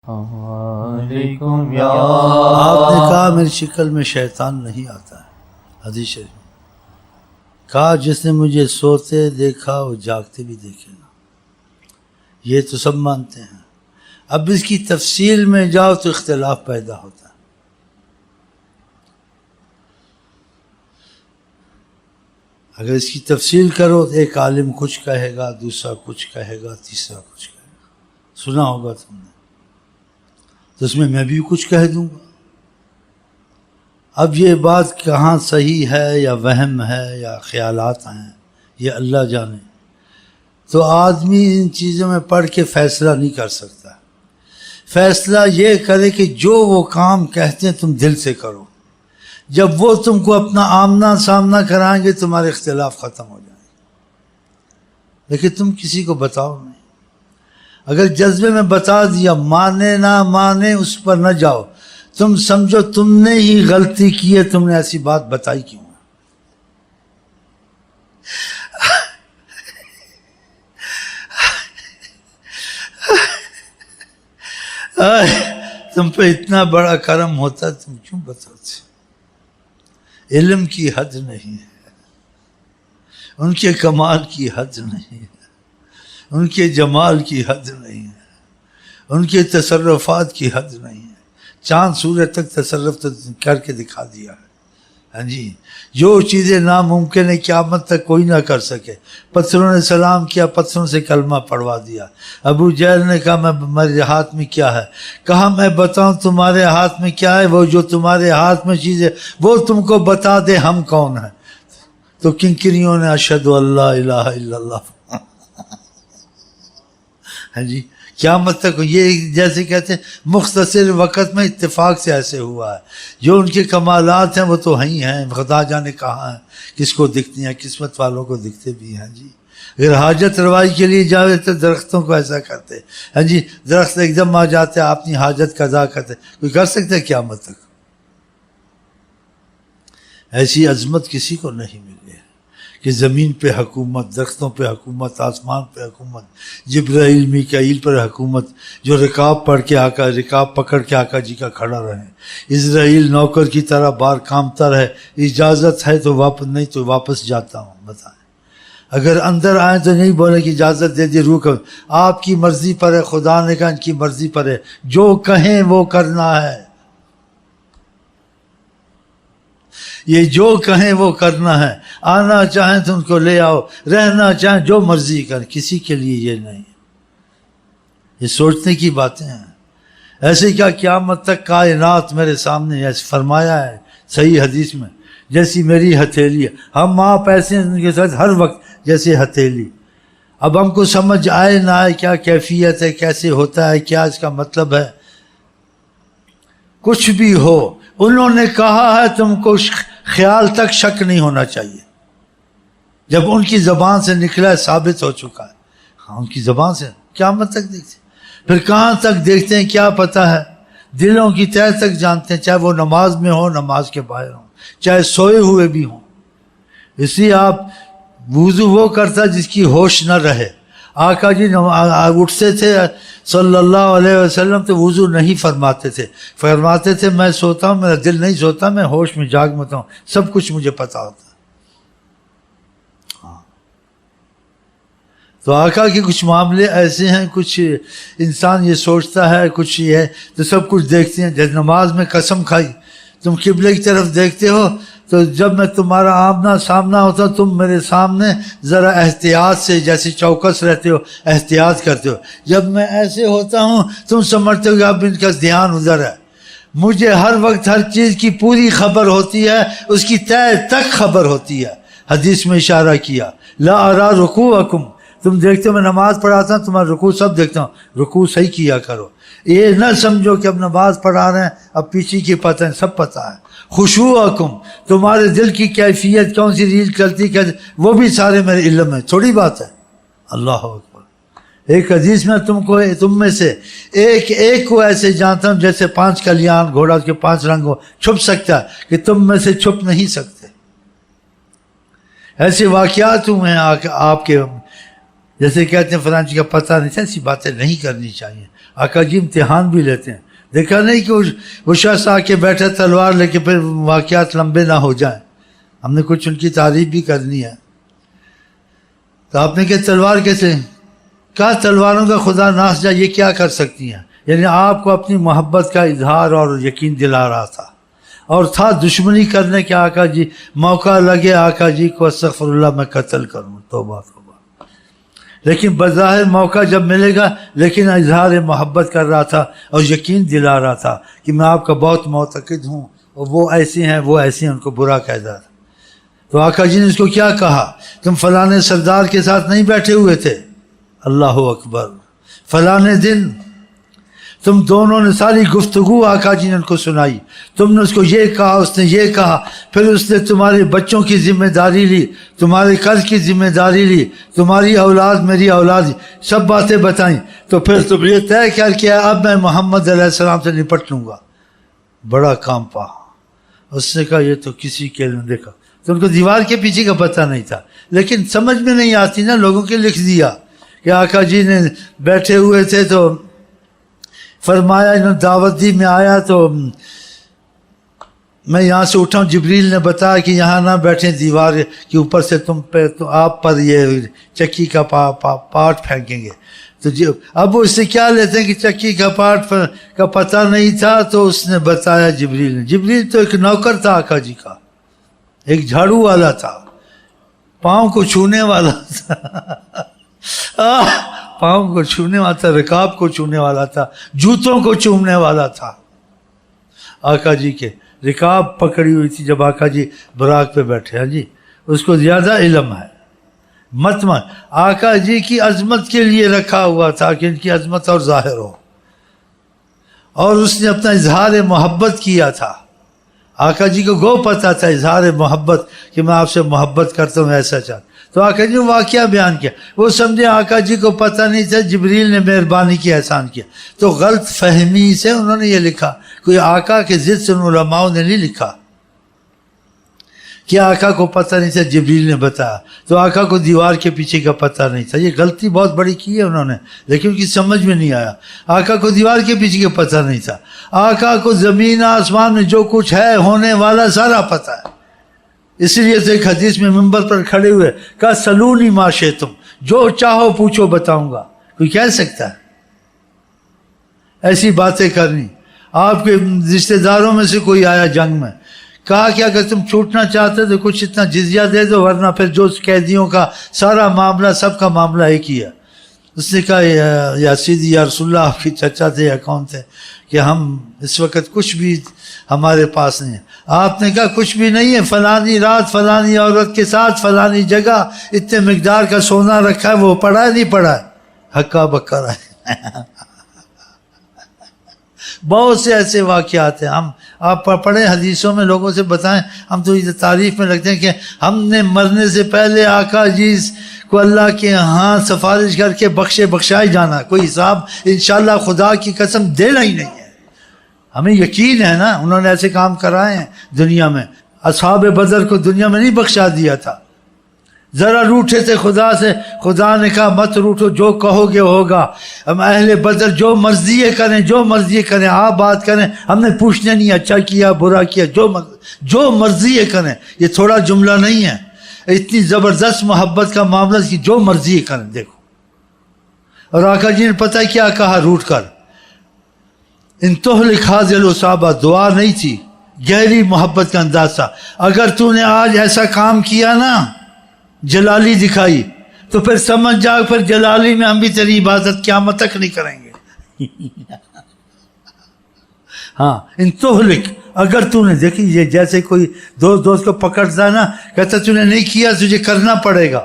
علیکم یا آپ نے کہا میری شکل میں شیطان نہیں آتا ہے، حدیث شریف کہا جس نے مجھے سوتے دیکھا وہ جاگتے بھی دیکھے گا. یہ تو سب مانتے ہیں. اب اس کی تفصیل میں جاؤ تو اختلاف پیدا ہوتا ہے. اگر اس کی تفصیل کرو تو ایک عالم کچھ کہے گا، دوسرا کچھ کہے گا، تیسرا کچھ کہے گا. سنا ہوگا تم نے، تو اس میں بھی کچھ کہہ دوں گا. اب یہ بات کہاں صحیح ہے یا وہم ہے یا خیالات ہیں یہ اللہ جانے. تو آدمی ان چیزوں میں پڑھ کے فیصلہ نہیں کر سکتا. فیصلہ یہ کرے کہ جو وہ کام کہتے ہیں تم دل سے کرو. جب وہ تم کو اپنا آمنا سامنا کرائیں گے تمہارے اختلاف ختم ہو جائیں گے. لیکن تم کسی کو بتاؤ نہیں. اگر جذبے میں بتا دیا، مانے نہ مانے اس پر نہ جاؤ. تم سمجھو تم نے ہی غلطی کی ہے، تم نے ایسی بات بتائی کیوں؟ تم پہ اتنا بڑا کرم ہوتا تم کیوں بتاتے؟ علم کی حد نہیں ہے، ان کے کمال کی حد نہیں ہے، ان کے جمال کی حد نہیں ہے، ان کے تصرفات کی حد نہیں ہے. چاند سورج تک تصرف تو کر کے دکھا دیا ہے. ہاں جی، جو چیزیں ناممکن ہے قیامت تک کوئی نہ کر سکے. پتھروں نے سلام کیا، پتھروں سے کلمہ پڑھوا دیا. ابو جہل نے کہا میرے ہاتھ میں کیا ہے؟ کہا میں بتاؤں تمہارے ہاتھ میں کیا ہے؟ وہ جو تمہارے ہاتھ میں چیز ہے وہ تم کو بتا دے ہم کون ہیں. تو کنکریوں نے اشہد اللہ الہ الا اللہ. ہاں جی، قیامت تک یہ جیسے کہتے ہیں مختصر وقت میں اتفاق سے ایسے ہوا ہے. جو ان کے کمالات ہیں وہ تو ہی ہیں، خدا جانے کہاں ہیں، کس کو دکھتی ہیں، قسمت والوں کو دکھتے بھی ہیں. جی اگر حاجت روائی کے لیے جاوے تو درختوں کو ایسا کرتے. ہاں جی، درخت ایک دم آ جاتے اپنی حاجت قضا کرتے. کوئی کر سکتا ہے قیامت تک؟ ایسی عظمت کسی کو نہیں ملی ہے کہ زمین پہ حکومت، درختوں پہ حکومت، آسمان پہ حکومت، جبرائیل میکائیل پر حکومت، جو رکاب پکڑ کے آقا جی کا کھڑا رہے. اسرائیل نوکر کی طرح بار کامتا رہے. اجازت ہے تو واپس، نہیں تو واپس جاتا ہوں. بتائیں اگر اندر آئیں تو نہیں بولے کہ اجازت دے دی روح. آپ کی مرضی پر ہے، خدا نے کہا ان کی مرضی پر ہے، جو کہیں وہ کرنا ہے. یہ جو کہیں وہ کرنا ہے. آنا چاہیں تو ان کو لے آؤ، رہنا چاہیں جو مرضی کریں، کسی کے لیے یہ نہیں. یہ سوچنے کی باتیں ہیں. ایسے کیا قیامت تک کائنات میرے سامنے، ایسے فرمایا ہے صحیح حدیث میں، جیسی میری ہتھیلی ہے. ہم آپ ایسے ہیں ان کے ساتھ ہر وقت جیسے ہتھیلی. اب ہم کو سمجھ آئے نہ آئے کیا کیفیت ہے، کیسے ہوتا ہے، کیا اس کا مطلب ہے، کچھ بھی ہو انہوں نے کہا ہے، تم کو خیال تک شک نہیں ہونا چاہیے. جب ان کی زبان سے نکلا ہے ثابت ہو چکا ہے. ہاں ان کی زبان سے قیامت تک دیکھتے ہیں. پھر کہاں تک دیکھتے ہیں کیا پتہ ہے، دلوں کی تہہ تک جانتے ہیں، چاہے وہ نماز میں ہو، نماز کے باہر ہوں، چاہے سوئے ہوئے بھی ہوں. اس لیے آپ وضو وہ کرتا جس کی ہوش نہ رہے. آقا جی اٹھتے تھے صلی اللہ علیہ وسلم تو وضو نہیں فرماتے تھے. فرماتے تھے میں سوتا ہوں، میرا دل نہیں سوتا، میں ہوش میں جاگ ہوتا ہوں، سب کچھ مجھے پتا ہوتا ہے. تو آقا کے کچھ معاملے ایسے ہیں، کچھ انسان یہ سوچتا ہے، کچھ یہ ہے تو سب کچھ دیکھتے ہیں. جیسے نماز میں قسم کھائی، تم قبلے کی طرف دیکھتے ہو تو جب میں تمہارا آمنا سامنا ہوتا تم میرے سامنے ذرا احتیاط سے، جیسے چوکس رہتے ہو، احتیاط کرتے ہو. جب میں ایسے ہوتا ہوں تم سمجھتے ہو کہ اب ان کا دھیان ادھر ہے. مجھے ہر وقت ہر چیز کی پوری خبر ہوتی ہے، اس کی تہہ تک خبر ہوتی ہے. حدیث میں اشارہ کیا، لا ارا رکوعکم، تم دیکھتے ہو میں نماز پڑھاتا ہوں، تمہارا رکوع سب دیکھتا ہوں، رکوع صحیح کیا کرو. یہ نہ سمجھو کہ اب نماز پڑھا رہے ہیں اب پیچھے کی پتہ ہے، سب پتہ ہے. خشوعکم، تمہارے دل کی کیفیت کون سی ریل چلتی وہ بھی سارے میرے علم ہے. تھوڑی بات ہے. اللہ اکبر. ایک حدیث میں تم میں سے ایک کو ایسے جانتا ہوں جیسے 5 کلیان گھوڑا کے 5 رنگوں چھپ سکتا ہے کہ تم میں سے چھپ نہیں سکتے. ایسے واقعات ہوئے ہیں آپ کے، جیسے کہتے ہیں فلاں جی کا پتہ نہیں. ایسی باتیں نہیں کرنی چاہیے. آقا جی امتحان بھی لیتے ہیں. دیکھا نہیں کہ وہ شخص آ کے بیٹھا تلوار لے کے، پھر واقعات لمبے نہ ہو جائیں. ہم نے کچھ ان کی تعریف بھی کرنی ہے. تو آپ نے کہا تلوار کیسے؟ کہا تلواروں کا خدا ناس جائے، یہ کیا کر سکتی ہیں؟ یعنی آپ کو اپنی محبت کا اظہار اور یقین دلا رہا تھا، اور تھا دشمنی کرنے کے آقا جی موقع لگے آقا جی کو استغفر اللہ میں قتل کروں. توبہ توبہ. لیکن بظاہر موقع جب ملے گا، لیکن اظہار محبت کر رہا تھا اور یقین دلا رہا تھا کہ میں آپ کا بہت معتقد ہوں، اور وہ ایسے ہیں وہ ایسے ہیں، ان کو برا کہہ رہا تھا. تو آقا جی نے اس کو کیا کہا؟ تم فلانے سردار کے ساتھ نہیں بیٹھے ہوئے تھے؟ اللہ اکبر. فلانے دن تم دونوں نے ساری گفتگو آقا جی نے ان کو سنائی. تم نے اس کو یہ کہا، اس نے یہ کہا، پھر اس نے تمہارے بچوں کی ذمہ داری لی، تمہارے قرض کی ذمہ داری لی، تمہاری اولاد میری اولاد، سب باتیں بتائیں. تو پھر تم یہ طے کر کے اب میں محمد علیہ السلام سے نپٹ لوں گا. بڑا کام پا. اس نے کہا یہ تو کسی کے نہیں دیکھا. تو ان کو دیوار کے پیچھے کا پتہ نہیں تھا، لیکن سمجھ میں نہیں آتی نا، لوگوں کے لکھ دیا کہ آقا جی نے بیٹھے ہوئے تھے تو فرمایا، انہوں نے دعوت دی، میں آیا تو میں یہاا سے اٹھا ہوں، جبریل نے بتایا کہ یہاں نہ بیٹھیں، دیوار کے اوپر سے تم پہ تو آپ پر یہ چکی کا پارٹ پھینکیں گے. تو اب وہ اس سے کیا لیتے ہیں کہ چکی کا پارٹ کا پتہ نہیں تھا، تو اس نے بتایا جبریل نے. جبریل تو ایک نوکر تھا آقا جی کا، ایک جھاڑو والا تھا، پاؤں کو چھونے والا تھا، پاؤں کو چھونے والا تھا، رکاب کو چھونے والا تھا، جوتوں کو چومنے والا تھا. آقا جی کے رکاب پکڑی ہوئی تھی جب آقا جی براق پہ بیٹھے. ہاں جی، اس کو زیادہ علم ہے. مت آقا جی کی عظمت کے لیے رکھا ہوا تھا کہ ان کی عظمت اور ظاہر ہو، اور اس نے اپنا اظہار محبت کیا تھا. آقا جی کو گو پتہ تھا اظہار محبت کہ میں آپ سے محبت کرتا ہوں، ایسا چاہتا. تو آقا جی نے واقعہ بیان کیا. وہ سمجھے آقا جی کو پتہ نہیں تھا، جبریل نے مہربانی کی، احسان کیا. تو غلط فہمی سے انہوں نے یہ لکھا. کوئی آقا کے ضد سے ان علماؤں نے نہیں لکھا کہ آقا کو پتہ نہیں تھا، جبریل نے بتایا. تو آقا کو دیوار کے پیچھے کا پتہ نہیں تھا. یہ غلطی بہت بڑی کی ہے انہوں نے، لیکن ان کی سمجھ میں نہیں آیا. آقا کو دیوار کے پیچھے کا پتہ نہیں تھا. آقا کو زمین آسمان میں جو کچھ ہے ہونے والا سارا پتہ ہے. اس لیے تو ایک حدیث میں منبر پر کھڑے ہوئے کہا سلونی ما شئتم، جو چاہو پوچھو بتاؤں گا. کوئی کہہ سکتا ہے ایسی باتیں کرنی؟ آپ کے رشتہ داروں میں سے کوئی آیا جنگ میں، کہا کہ اگر تم چھوٹنا چاہتے تو کچھ اتنا جزیہ دے دو، ورنہ پھر جو قیدیوں کا سارا معاملہ، سب کا معاملہ ایک ہی ہے. اس نے کہا یا سیدی یا رسول اللہ، آپ کی چچا تھے یا کون تھے، کہ ہم اس وقت کچھ بھی ہمارے پاس نہیں ہے. آپ نے کہا کچھ بھی نہیں ہے، فلانی رات فلانی عورت کے ساتھ فلانی جگہ اتنے مقدار کا سونا رکھا ہے، وہ پڑا ہے نہیں پڑا ہے؟ ہکا بکا رہا ہے. بہت سے ایسے واقعات ہیں. ہم آپ پڑھیں حدیثوں میں، لوگوں سے بتائیں. ہم تو یہ تعریف میں رکھتے ہیں کہ ہم نے مرنے سے پہلے آقا جی کو اللہ کے ہاں سفارش کر کے بخشائے جانا، کوئی حساب انشاءاللہ خدا کی قسم دینا ہی نہیں ہے. ہمیں یقین ہے نا، انہوں نے ایسے کام کرائے ہیں دنیا میں. اصحاب بدر کو دنیا میں نہیں بخشا دیا تھا، ذرا روٹھے تھے خدا سے، خدا نے کہا مت روٹھو، جو کہو گے ہوگا. ہم اہل بدر جو مرضی کریں، جو مرضی کریں، آپ بات کریں، ہم نے پوچھنا نہیں اچھا کیا برا کیا، جو مرضی کریں. یہ تھوڑا جملہ نہیں ہے، اتنی زبردست محبت کا معاملہ کہ جو مرضی کریں. دیکھو، اور آقا جی نے پتہ کیا کہا روٹ کر، ان تہلک هذه العصابہ، دعا نہیں تھی، گہری محبت کا انداز تھا. اگر تو نے آج ایسا کام کیا نا، جلالی دکھائی، تو پھر سمجھ جاؤ پھر جلالی میں ہم بھی تیری عبادت قیامت تک نہیں کریں گے. ہاں، ان تہلک، اگر تو نے، دیکھی یہ جیسے کوئی دوست کو پکڑتا ہے نا، کہتا تو نے نہیں کیا، تجھے کرنا پڑے گا.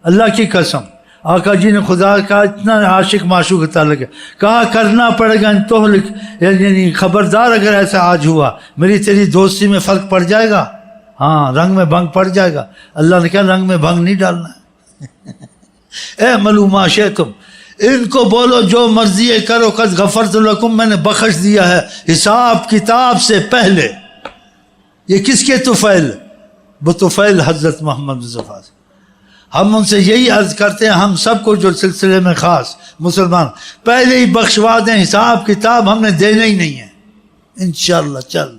اللہ کی قسم، آقا جی نے خدا کا اتنا عاشق معشوق کا تعلق ہے، کہا کرنا پڑے گا. ان تہلک، یعنی خبردار اگر ایسا آج ہوا، میری تیری دوستی میں فرق پڑ جائے گا. ہاں، رنگ میں بھنگ پڑ جائے گا. اللہ نے کہا رنگ میں بھنگ نہیں ڈالنا ہے. اے ملوما شئتم، ان کو بولو جو مرضی کرو، قد غفرت لکم، میں نے بخش دیا ہے حساب کتاب سے پہلے. یہ کس کے طفیل؟ وہ طفیل حضرت محمد مصطفیٰ سے. ہم ان سے یہی عرض کرتے ہیں ہم سب کو جو سلسلے میں خاص مسلمان پہلے ہی بخشوا دیں، حساب کتاب ہم نے دینا ہی نہیں ہے انشاءاللہ. چل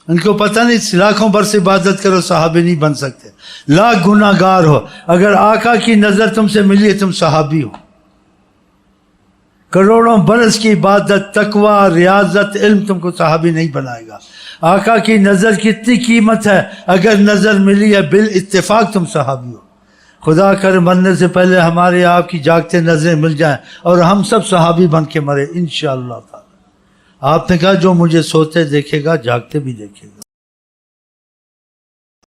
ان کو پتہ نہیں لاکھوں برس عبادت کرو صحابی نہیں بن سکتے، لاکھ گناہ گار ہو، اگر آقا کی نظر تم سے ملی ہے تم صحابی ہو. کروڑوں برس کی عبادت، تقوی، ریاضت، علم تم کو صحابی نہیں بنائے گا. آقا کی نظر کتنی قیمت ہے، اگر نظر ملی ہے بالاتفاق تم صحابی ہو. خدا کر مرنے سے پہلے ہمارے آپ کی جاگتے نظریں مل جائیں اور ہم سب صحابی بن کے مرے انشاءاللہ تعالی. آپ نے کہا جو مجھے سوتے دیکھے گا جاگتے بھی دیکھے گا.